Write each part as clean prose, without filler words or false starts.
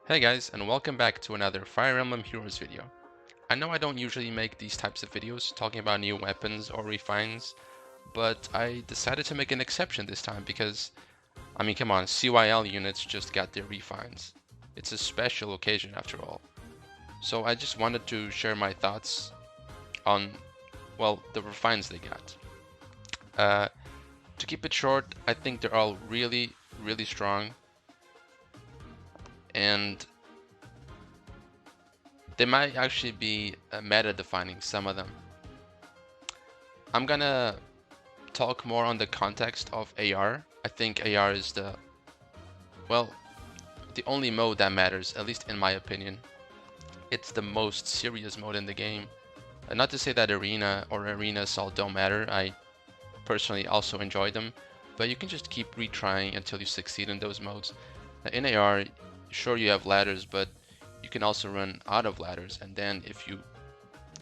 Hey guys, and welcome back to another Fire Emblem Heroes video. I know I don't usually make these types of videos talking about new weapons or refines, but I decided to make an exception this time because, I mean, come on, CYL units just got their refines. It's a special occasion after all. So I just wanted to share my thoughts on, well, the refines they got. To keep it short, I think they're all really, really strong, and they might actually be meta defining, some of them. I'm gonna talk more on the context of AR. I think AR is well, the only mode that matters, at least in my opinion. It's the most serious mode in the game. Not to say that Arena or Arena Assault don't matter. I personally also enjoy them, but you can just keep retrying until you succeed in those modes. In AR, sure you have ladders, but you can also run out of ladders, and then if you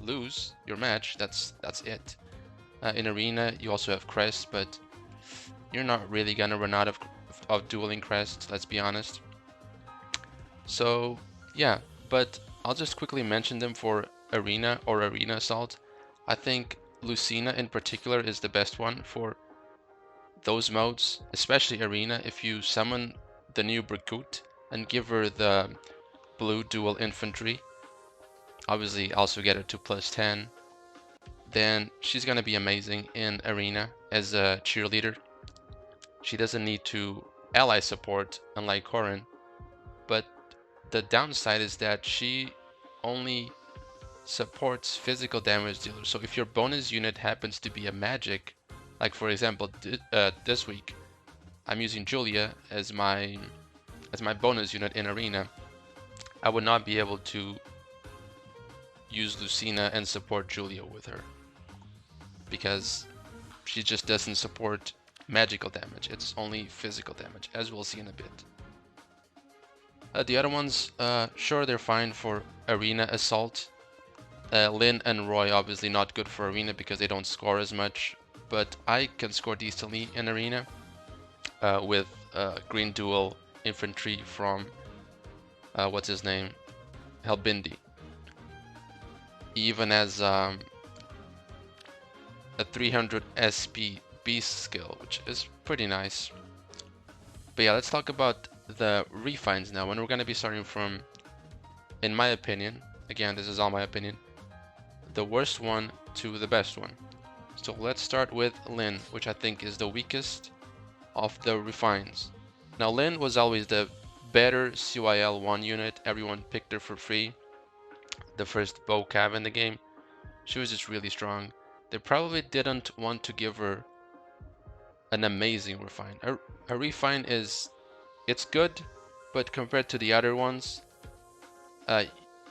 lose your match, that's it. In Arena, you also have crests, but you're not really gonna run out of dueling crests, let's be honest. So yeah, but I'll just quickly mention them for Arena or Arena Assault. I think Lucina in particular is the best one for those modes, especially Arena. If you summon the new Brigut and give her the blue dual infantry, obviously also get her to +10, then she's gonna be amazing in Arena as a cheerleader. She doesn't need to ally support, unlike Corrin, but the downside is that she only supports physical damage dealers. So if your bonus unit happens to be a magic, like for example this week, I'm using Julia as my bonus unit in Arena, I would not be able to use Lucina and support Julia with her because she just doesn't support magical damage. It's only physical damage, as we'll see in a bit. The other ones, sure, they're fine for Arena Assault. Lynn and Roy obviously not good for Arena because they don't score as much, but I can score decently in Arena with Green Dual Infantry from, what's his name? Helbindi. Even as a 300 SP Beast skill, which is pretty nice. But yeah, let's talk about the refines now, and we're going to be starting from, in my opinion, again, this is all my opinion, the worst one to the best one. So let's start with Lynn, which I think is the weakest of the refines. Now Lynn was always the better CYL 1 unit. Everyone picked her for free. The first bow cav in the game. She was just really strong. They probably didn't want to give her an amazing refine. Her refine it's good, but compared to the other ones,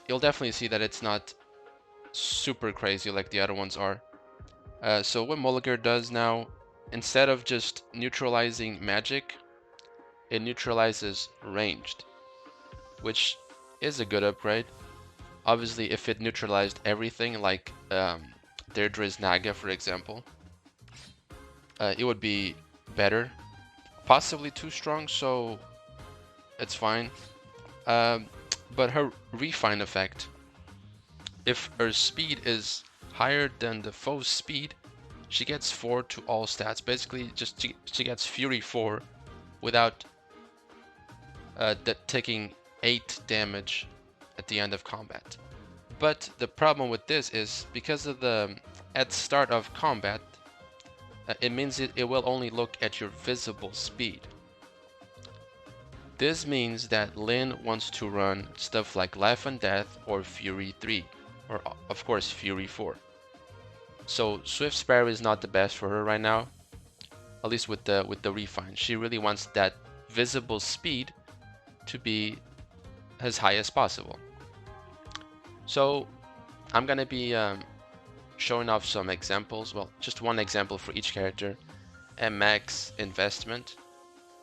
you'll definitely see that it's not super crazy like the other ones are. So what Mulligar does now, instead of just neutralizing magic, it neutralizes ranged, which is a good upgrade. Obviously, if it neutralized everything, like Deirdre's Naga, for example, it would be better. Possibly too strong, so it's fine. But her refine effect, if her speed is higher than the foe's speed, she gets 4 to all stats. Basically, just she gets Fury 4 without taking 8 damage at the end of combat. But the problem with this is because of the at start of combat, it means it will only look at your visible speed. This means that Lynn wants to run stuff like Life and Death or Fury 3, or of course Fury 4. So Swift Sparrow is not the best for her right now, at least with the refine. She really wants that visible speed to be as high as possible. So I'm gonna be showing off some examples, well, just one example for each character, and max investment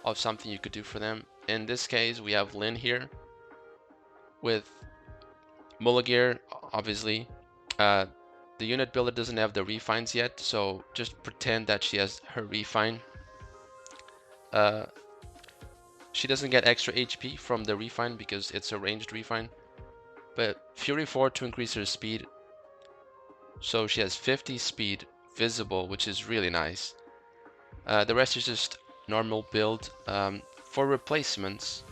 of something you could do for them. In this case, we have Lynn here with Mulligar, obviously. The unit builder doesn't have the refines yet, so just pretend that she has her refine. She doesn't get extra HP from the refine because it's a ranged refine, but Fury 4 to increase her speed. So she has 50 speed visible, which is really nice. The rest is just normal build. For replacements,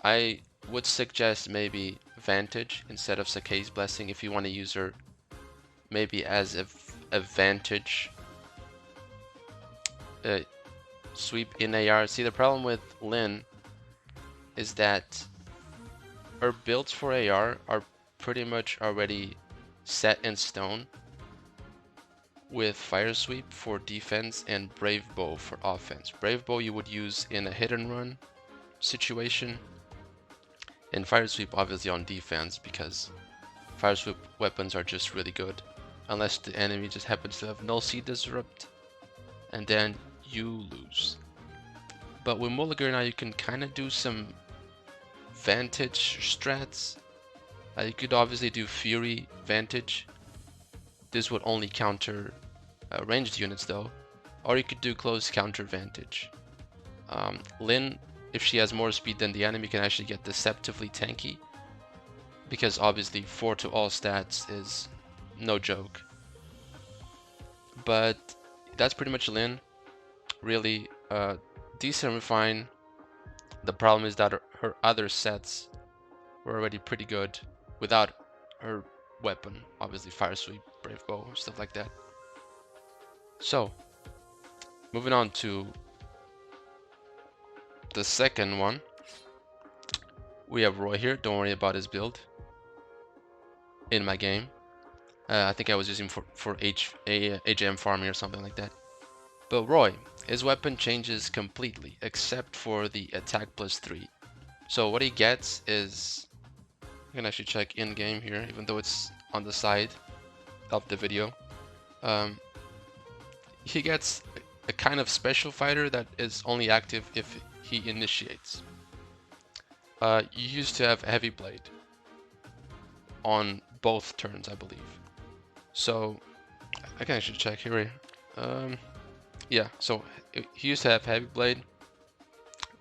I would suggest maybe Vantage instead of Sakei's Blessing if you want to use her maybe as a Vantage sweep in AR. See, the problem with Lyn is that her builds for AR are pretty much already set in stone, with Fire Sweep for defense and Brave Bow for offense. Brave Bow you would use in a hit and run situation, and Fire Sweep obviously on defense because Fire Sweep weapons are just really good. Unless the enemy just happens to have Null Seed Disrupt, and then you lose. But with Mulligar now you can kind of do some Vantage strats. You could obviously do Fury Vantage. This would only counter ranged units though. Or you could do close counter Vantage. Lyn, if she has more speed than the enemy, can actually get deceptively tanky, because obviously 4 to all stats is no joke. But that's pretty much Lyn. Really decent refine. The problem is that her other sets were already pretty good without her weapon. Obviously Fire Sweep, Brave Bow, stuff like that. So, moving on to the second one. We have Roy here. Don't worry about his build in my game. I think I was using for HM farming or something like that. But Roy, his weapon changes completely except for the attack +3. So what he gets is, you can actually check in game here, even though it's on the side of the video. He gets a kind of special fighter that is only active if he initiates. You used to have Heavy Blade on both turns, I believe. So I can actually check here. Yeah, so he used to have Heavy Blade,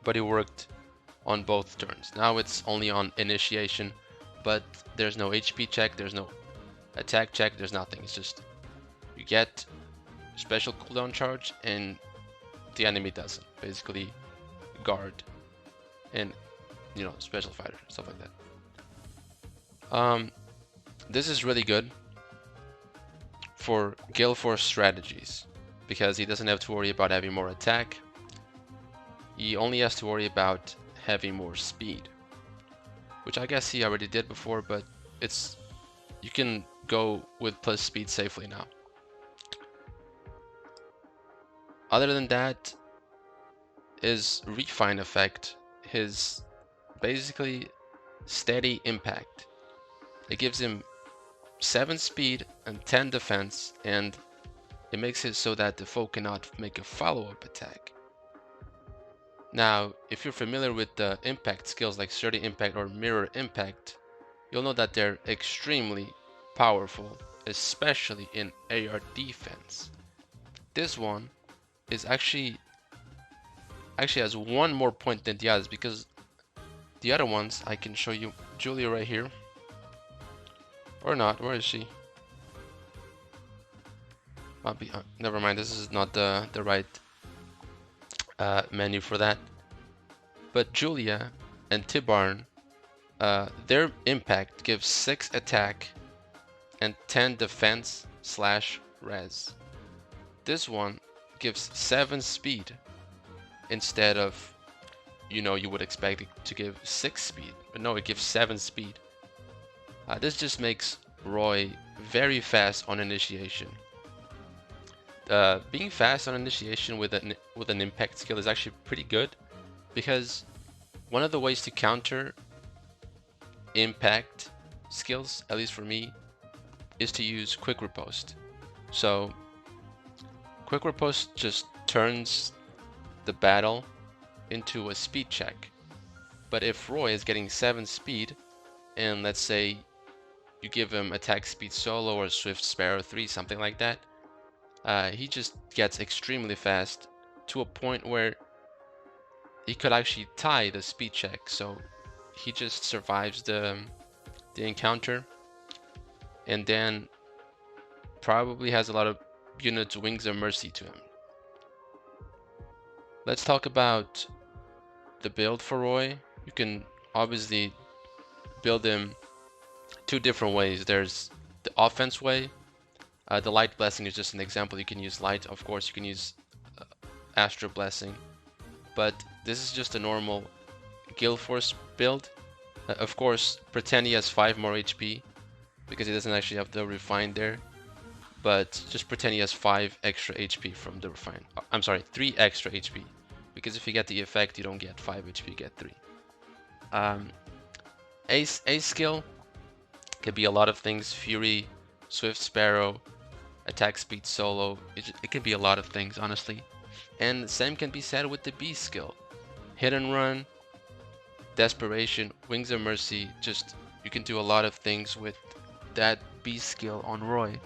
but he worked on both turns. Now it's only on initiation, but there's no HP check, there's no attack check, there's nothing. It's just you get special cooldown charge and the enemy doesn't. Basically guard and, you know, special fighter, stuff like that. This is really good for Gale Force strategies because he doesn't have to worry about having more attack. He only has to worry about having more speed, which I guess he already did before, but it's, you can go with plus speed safely now. Other than that, his refine effect, his basically steady impact. It gives him 7 speed and 10 defense, and it makes it so that the foe cannot make a follow-up attack. Now, if you're familiar with the impact skills like Sturdy Impact or Mirror Impact, you'll know that they're extremely powerful, especially in AR defense. This one is actually has one more point than the others, because the other ones, I can show you Julia right here. Or not, where is she? Never mind, this is not the right menu for that. But Julia and Tibarn, their impact gives 6 attack and 10 defense / res. This one gives 7 speed instead of, you know, you would expect it to give 6 speed, but no, it gives 7 speed. This just makes Roy very fast on initiation. Being fast on initiation with an impact skill is actually pretty good, because one of the ways to counter impact skills, at least for me, is to use quick riposte. So quick riposte just turns the battle into a speed check. But if Roy is getting 7 speed, and let's say you give him attack speed solo or swift sparrow 3, something like that, he just gets extremely fast to a point where he could actually tie the speed check, so he just survives the encounter, and then probably has a lot of units Wings of Mercy to him. Let's talk about the build for Roy. You can obviously build him two different ways. There's the offense way. The Light Blessing is just an example. You can use Light, of course. You can use Astral Blessing, but this is just a normal Guild Force build. Of course, pretend he has 5 more HP because he doesn't actually have the Refine there. But just pretend he has 5 extra HP from the Refine. I'm sorry, 3 extra HP. Because if you get the effect, you don't get 5 HP, you get 3. Ace skill could be a lot of things. Fury, Swift Sparrow, attack speed solo. It can be a lot of things, honestly. And the same can be said with the B skill. Hit and run, desperation, Wings of Mercy. Just, you can do a lot of things with that B skill on Roy.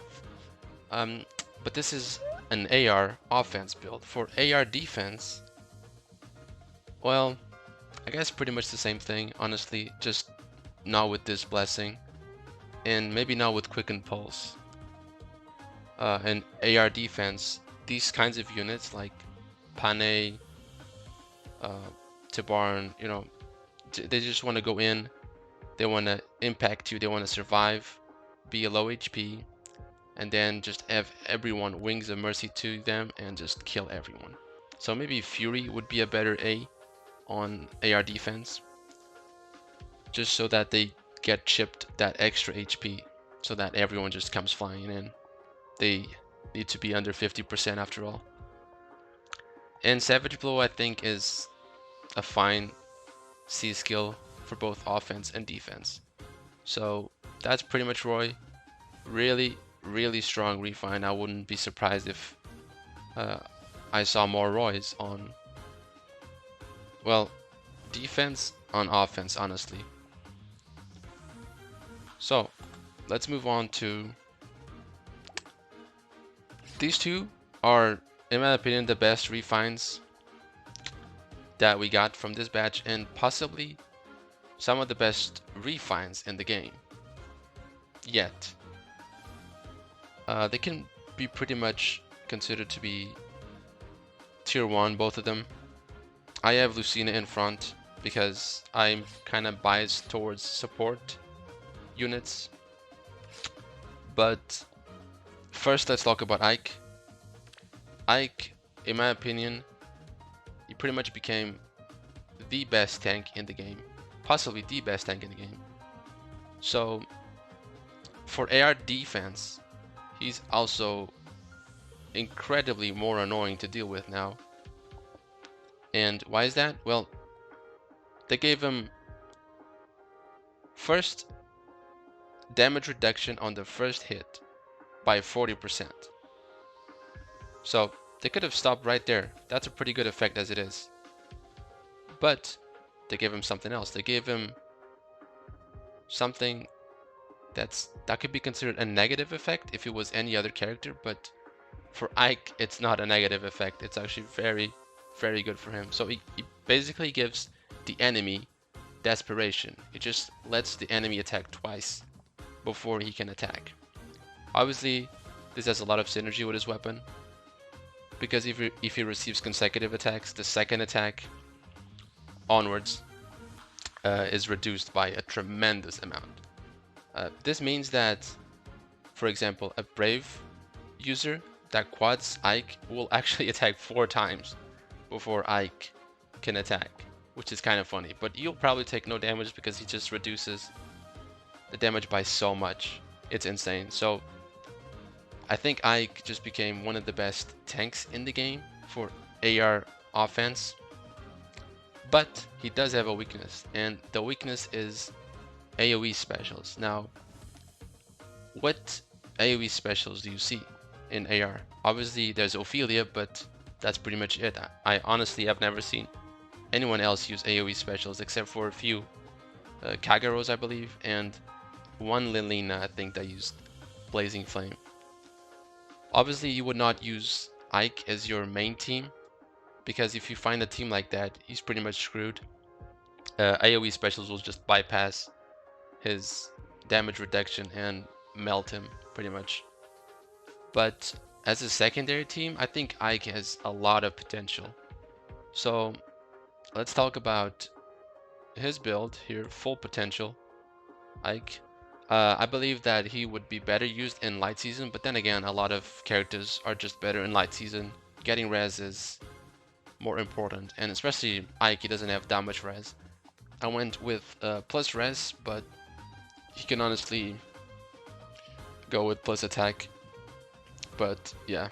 But this is an AR offense build. For AR defense, well, I guess pretty much the same thing, honestly, just not with this blessing, and maybe not with Quicken Pulse. And AR defense, these kinds of units like Pane, Tibarn, you know, they just want to go in, they want to impact you, they want to survive, be a low HP, and then just have everyone Wings of Mercy to them and just kill everyone. So maybe Fury would be a better A on AR defense, just so that they get chipped that extra HP, so that everyone just comes flying in. They need to be under 50% after all. And Savage Blow, I think, is a fine C skill for both offense and defense. So that's pretty much Roy. Really, really strong refine. I wouldn't be surprised if I saw more Roys on, well, defense on offense, honestly. So let's move on to these two are, in my opinion, the best refines that we got from this batch, and possibly some of the best refines in the game yet. They can be pretty much considered to be tier 1, both of them. I have Lucina in front because I'm kind of biased towards support units. But first, let's talk about Ike. Ike, in my opinion, he pretty much became the best tank in the game, possibly the best tank in the game. So for AR defense, he's also incredibly more annoying to deal with now. And why is that? Well, they gave him first damage reduction on the first hit by 40%. So they could have stopped right there. That's a pretty good effect as it is. But they gave him something else. They gave him something that could be considered a negative effect if it was any other character, but for Ike, it's not a negative effect. It's actually very, very good for him. So he basically gives the enemy desperation. It just lets the enemy attack twice before he can attack. Obviously, this has a lot of synergy with his weapon, because if he receives consecutive attacks, the second attack onwards is reduced by a tremendous amount. This means that, for example, a Brave user that quads Ike will actually attack 4 times before Ike can attack, which is kind of funny. But you'll probably take no damage because he just reduces the damage by so much. It's insane. So I think Ike just became one of the best tanks in the game for AR offense. But he does have a weakness, and the weakness is AoE specials. Now, what AoE specials do you see in AR? Obviously, there's Ophelia, but that's pretty much it. I honestly have never seen anyone else use AoE specials except for a few Kagaros, I believe, and one Lilina, I think, that used Blazing Flame. Obviously, you would not use Ike as your main team, because if you find a team like that, he's pretty much screwed. AoE specials will just bypass his damage reduction and melt him pretty much. But as a secondary team, I think Ike has a lot of potential. So let's talk about his build here, full potential. Ike. I believe that he would be better used in light season, but then again, a lot of characters are just better in light season. Getting res is more important, and especially Ike, he doesn't have that much res. I went with plus res, but he can honestly go with plus attack. But yeah,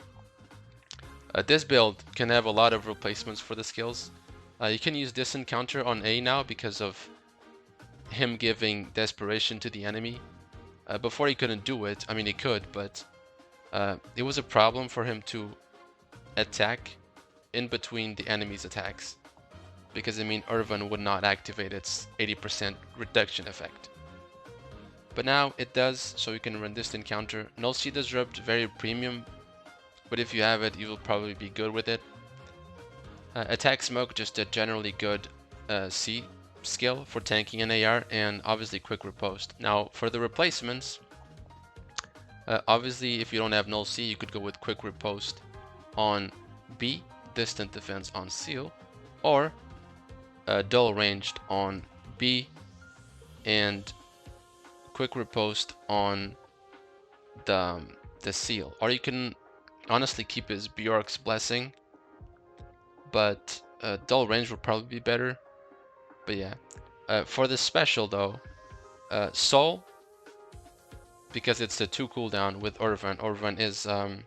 this build can have a lot of replacements for the skills. You can use this encounter on A now because of him giving desperation to the enemy. Before he couldn't do it. I mean, he could, but it was a problem for him to attack in between the enemy's attacks, because I mean, Irvin would not activate its 80% reduction effect. But now it does, so you can run this encounter. Null C Disrupt, very premium, but if you have it, you will probably be good with it. Attack Smoke, just a generally good C skill for tanking an AR, and obviously Quick Riposte. Now for the replacements, obviously if you don't have Null C, you could go with Quick Riposte on B, Distant Defense on Seal, or Dull Ranged on B, and Quick Riposte on the Seal. Or you can honestly keep his Bjork's Blessing, but Dull Range would probably be better. But yeah, for the special though, Soul, because it's the 2 cooldown with Orvan. Orvan is a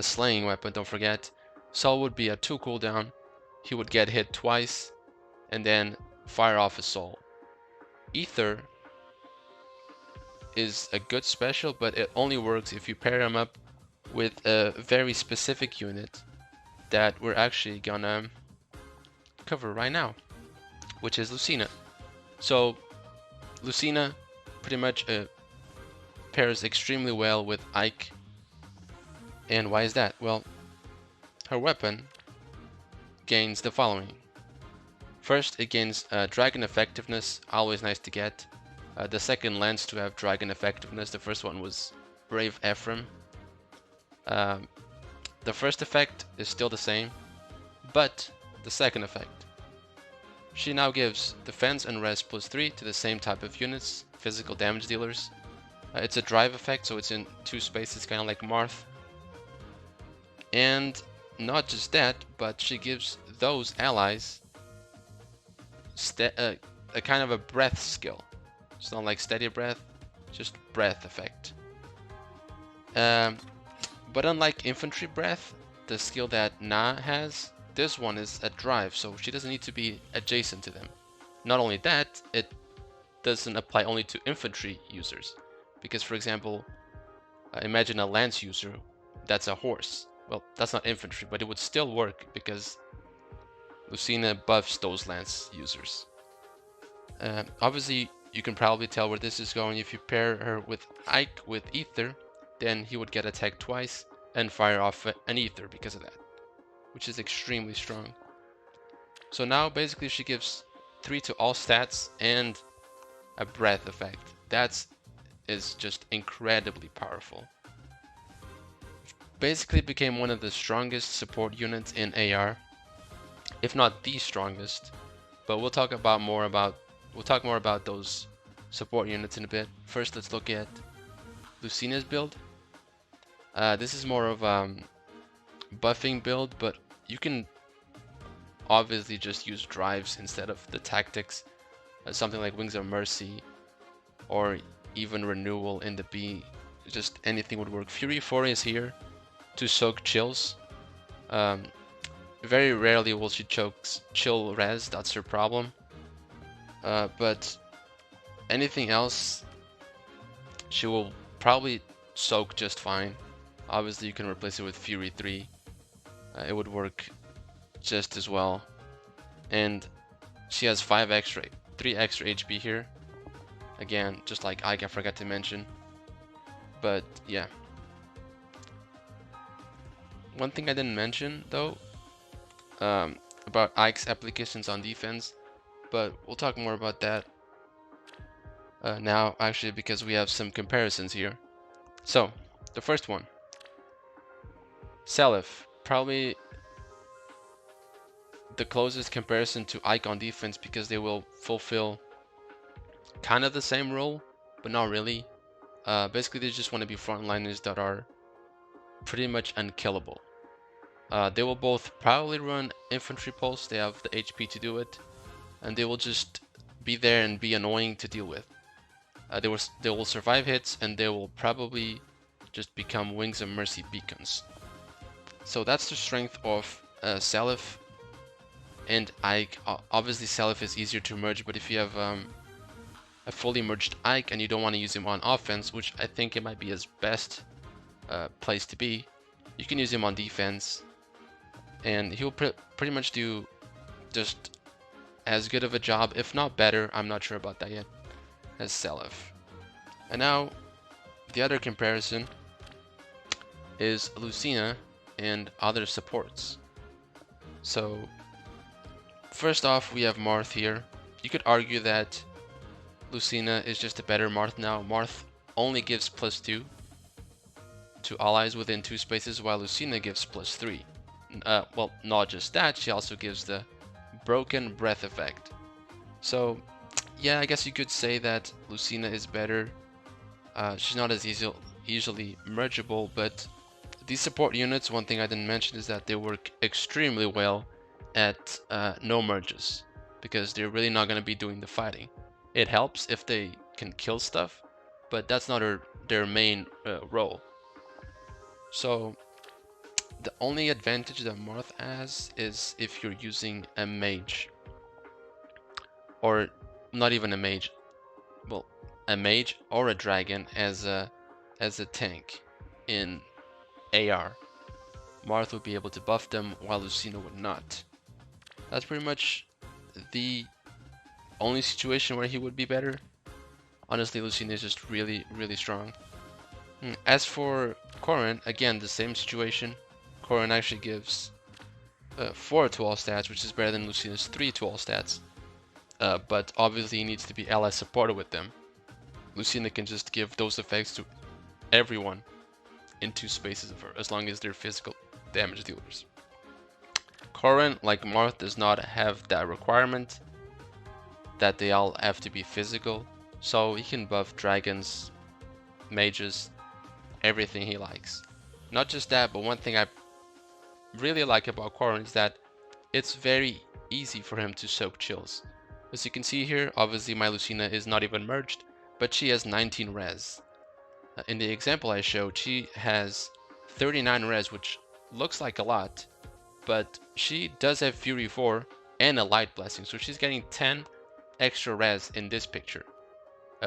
slaying weapon, don't forget. Soul would be a 2 cooldown. He would get hit twice and then fire off his soul. Ether is a good special, but it only works if you pair him up with a very specific unit that we're actually gonna cover right now, which is Lucina. So Lucina pretty much pairs extremely well with Ike. And why is that? Well, her weapon gains the following. First, it gains Dragon Effectiveness, always nice to get. The second lens to have Dragon Effectiveness, the first one was Brave Ephraim. The first effect is still the same, but the second effect. She now gives defense and res +3 to the same type of units, physical damage dealers. It's a drive effect, so it's in 2 spaces, kind of like Marth. And not just that, but she gives those allies a kind of a breath skill. It's not like steady breath, just breath effect. But unlike infantry breath, the skill that Na has, this one is a drive, so she doesn't need to be adjacent to them. Not only that, it doesn't apply only to infantry users. Because for example, imagine a lance user that's a horse. Well, that's not infantry, but it would still work because Lucina buffs those lance users. Obviously, you can probably tell where this is going. If you pair her with Ike with Ether, then he would get attacked twice and fire off an Ether because of that, which is extremely strong. So now basically she gives 3 to all stats and a breath effect. That is just incredibly powerful. Basically became one of the strongest support units in AR, if not the strongest. But we'll talk more about those support units in a bit. First, let's look at Lucina's build. This is more of buffing build, but you can obviously just use drives instead of the tactics. Something like Wings of Mercy, or even Renewal in the B. Just anything would work. Fury 4 is here to soak chills. Very rarely will she chokes chill res, that's her problem. But anything else, she will probably soak just fine. Obviously, you can replace it with Fury 3. It would work just as well. And she has 3 extra HP here. Again, just like Ike, I forgot to mention. But yeah. One thing I didn't mention though, about Ike's applications on defense, but we'll talk more about that now, actually, because we have some comparisons here. So, the first one, Salif, probably the closest comparison to Ike on defense because they will fulfill kind of the same role, but not really. Basically, they just want to be frontliners that are pretty much unkillable. They will both probably run infantry pulse, they have the HP to do it, and they will just be there and be annoying to deal with. They will survive hits, and they will probably just become Wings of Mercy beacons. So that's the strength of Salif and Ike. Obviously, Salif is easier to merge, but if you have a fully merged Ike and you don't want to use him on offense, which I think it might be his best place to be, you can use him on defense, and he'll pretty much do just as good of a job, if not better, I'm not sure about that yet, as Salif. And now, the other comparison is Lucina and other supports. So, first off, we have Marth here. You could argue that Lucina is just a better Marth now. Marth only gives +2 to allies within 2 spaces, while Lucina gives +3. Well, not just that, she also gives the Broken Breath effect. So, yeah, I guess you could say that Lucina is better. She's not as easily mergeable, but these support units, one thing I didn't mention is that they work extremely well at no merges, because they're really not going to be doing the fighting. It helps if they can kill stuff, but that's not their main role. So the only advantage that Marth has is if you're using a mage, or not even a mage, well, a mage or a dragon as a tank in AR. Marth would be able to buff them while Lucina would not. That's pretty much the only situation where he would be better. Honestly, Lucina is just really, really strong. As for Corrin, again, the same situation. Corrin actually gives 4 to all stats, which is better than Lucina's 3 to all stats. But obviously he needs to be ally supported with them. Lucina can just give those effects to everyone in 2 spaces of her, as long as they're physical damage dealers. Corrin, like Marth, does not have that requirement that they all have to be physical, so he can buff dragons, mages, everything he likes. Not just that, but one thing I really like about Corrin is that it's very easy for him to soak chills. As you can see here, obviously my Lucina is not even merged, but she has 19 res. In the example I showed, she has 39 res, which looks like a lot, but she does have Fury 4 and a Light Blessing, so she's getting 10 extra res in this picture,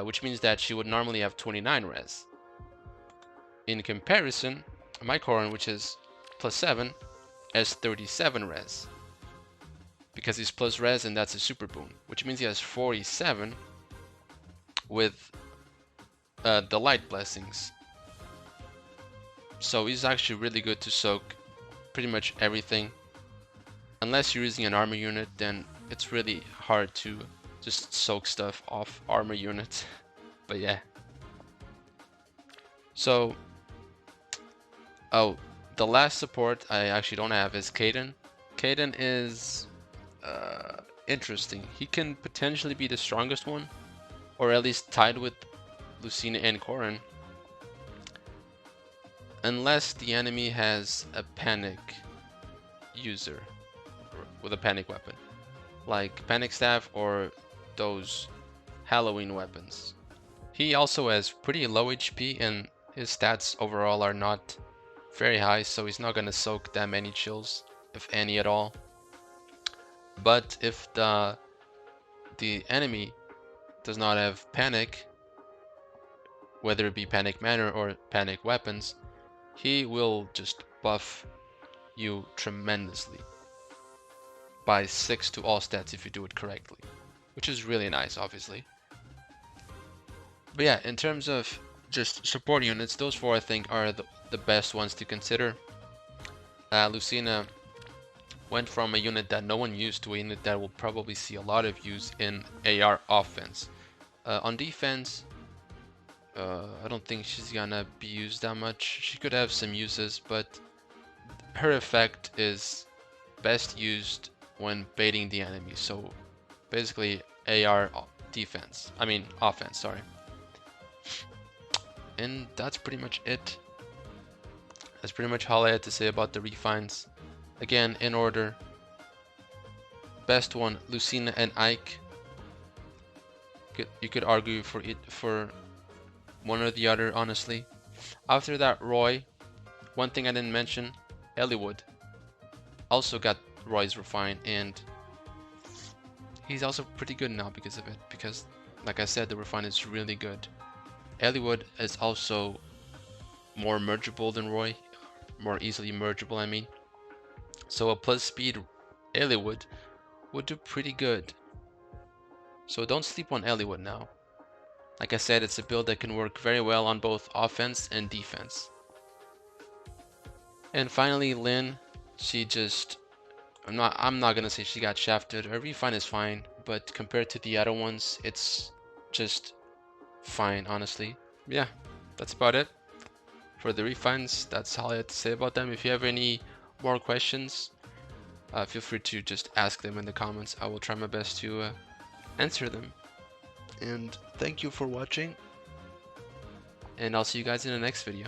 which means that she would normally have 29 res. In comparison, my Corrin, which is +7, has 37 res, because he's plus res and that's a super boon, which means he has 47 with the Light Blessings. So he's actually really good to soak pretty much everything. Unless you're using an armor unit, then it's really hard to just soak stuff off armor units. But yeah. So, oh, the last support I actually don't have is Kaden. Kaden is interesting. He can potentially be the strongest one, or at least tied with Lucina and Corrin, unless the enemy has a panic user with a panic weapon, like Panic Staff or those Halloween weapons. He also has pretty low HP and his stats overall are not very high, so he's not gonna soak that many chills, if any at all. But if the enemy does not have panic, whether it be panic mana or panic weapons, he will just buff you tremendously by 6 to all stats if you do it correctly, which is really nice, obviously. But yeah, in terms of just support units, those 4 I think are the best ones to consider. Lucina went from a unit that no one used to a unit that will probably see a lot of use in AR offense. On defense, I don't think she's gonna be used that much. She could have some uses, but her effect is best used when baiting the enemy. So basically AR defense. I mean offense, sorry. And that's pretty much it. That's pretty much all I had to say about the refines. Again, in order. Best one, Lucina and Ike. You could argue for one or the other, honestly. After that, Roy. One thing I didn't mention, Eliwood also got Roy's refine, and he's also pretty good now because of it. Because, like I said, the refine is really good. Eliwood is also more mergeable than Roy, more easily mergeable, I mean. So a plus speed Eliwood would do pretty good. So don't sleep on Eliwood now. Like I said, it's a build that can work very well on both offense and defense. And finally, Lynn, she just, I'm not gonna say she got shafted. Her refine is fine, but compared to the other ones, it's just fine, honestly. Yeah, that's about it for the refines. That's all I had to say about them. If you have any more questions, feel free to just ask them in the comments. I will try my best to answer them. And thank you for watching, and I'll see you guys in the next video.